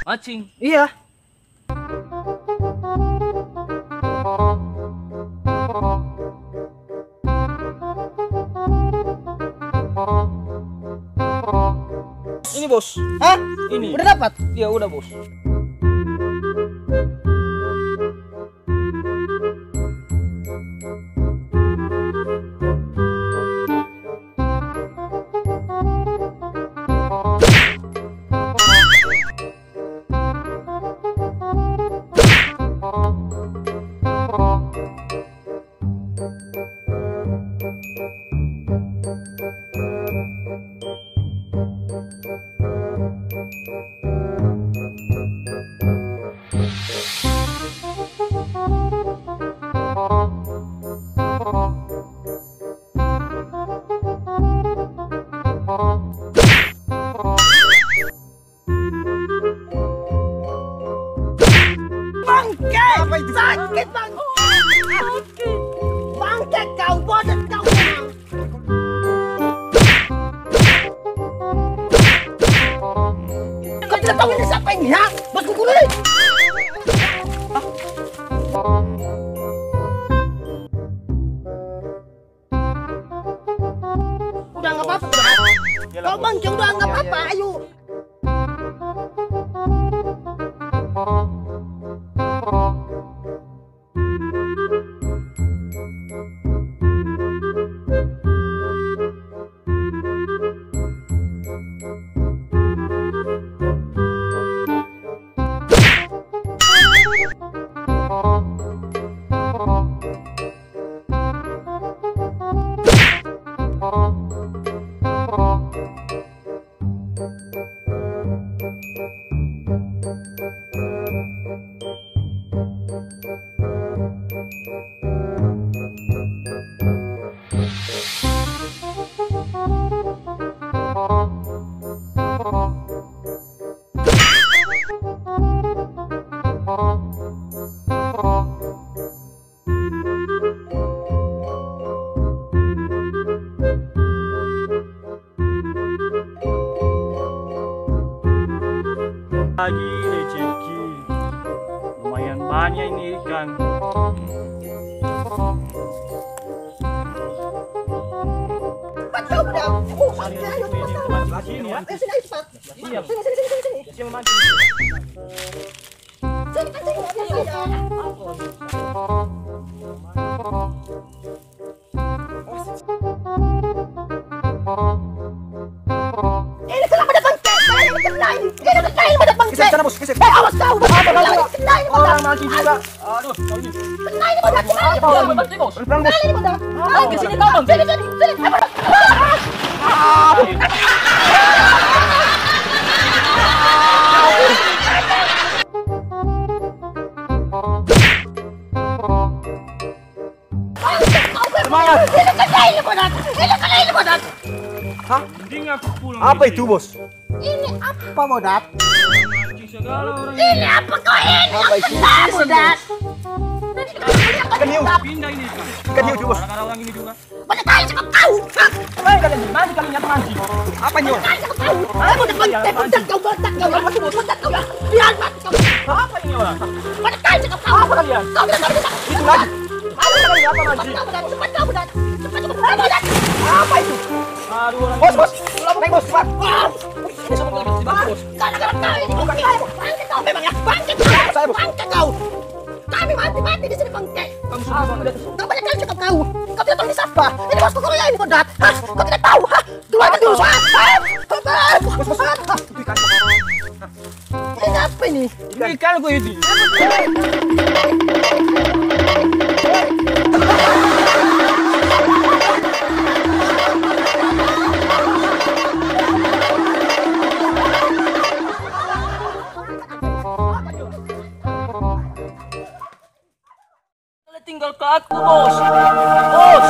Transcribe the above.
Mancing. Iya. Ini bos. Hah? Ini. Udah dapat? Iya udah bos. Bangke! Sakit bang! Bangke kau, bodoh kau! Kau tidak tahu ini siapa ini ya? Bos kukulit! Udah nggak apa-apa, kau bangke udah nggak apa-apa, ayo. Lagi rezeki. Lumayan banyak ini ikan. Kau udah, ayo cepat. Sini ya. Sini cepat. Siap. Sini. Siap memancing. Ini kenapa ada bangke? Ini kena ini. Ini kena ini ada bangke. Geser sana bos, geser. Awas kau. Kena ini Orang bodak. mancing juga. Aduh, kau ini. Kena ini bodak. Kena ini Bos, bodak. mancing bos. Pelan bos. Kena ini bodak. Ke sini kau bang. Sini. Ayo bodak. Semangat. Ini kena ini bodak. Ini kena ini bodak. Hah? Mending aku pulang. Apa itu bos? Ini apa bodak? Mancing segala orang Ini apa kau ini? Apa itu? Kena bodak. Ikan hiu. pindah ini ikan. Ikan hiu tuh bos. Gara-gara orang ini juga. Bodak kau cakap kau. Kalian mancing kalian nyata mancing. Apa ini bos? Kau cakap kau. Bodak kau. Bodak kau. Biar mati kau. Apa ini orang? Bodak kau cakap kau. Apa kalian? Kau tidak tahu. Itu lagi. Apa kalian apa mancing? Cepat kau bodak. Bodak. Apa itu? Aduh orang. Bos, bos. Naik bos, cepat. Ini semua lebih dibakar bos. Gara-gara kau ini bangke kau memang ya. Bangke kau. Bangke kau. Kami mati di sini bangke. Kamu sudah Kau banyak kali cakap kau. Kau tidak tahu ini siapa. Ini bos kukulia ini bodak. Hah? Kau tidak tahu. Hah? Keluarkan dulu. Hah? Bos, bos. Itu ikan. Ini apa ini? ikan gue itu. Tinggal ke aku bos. Bos.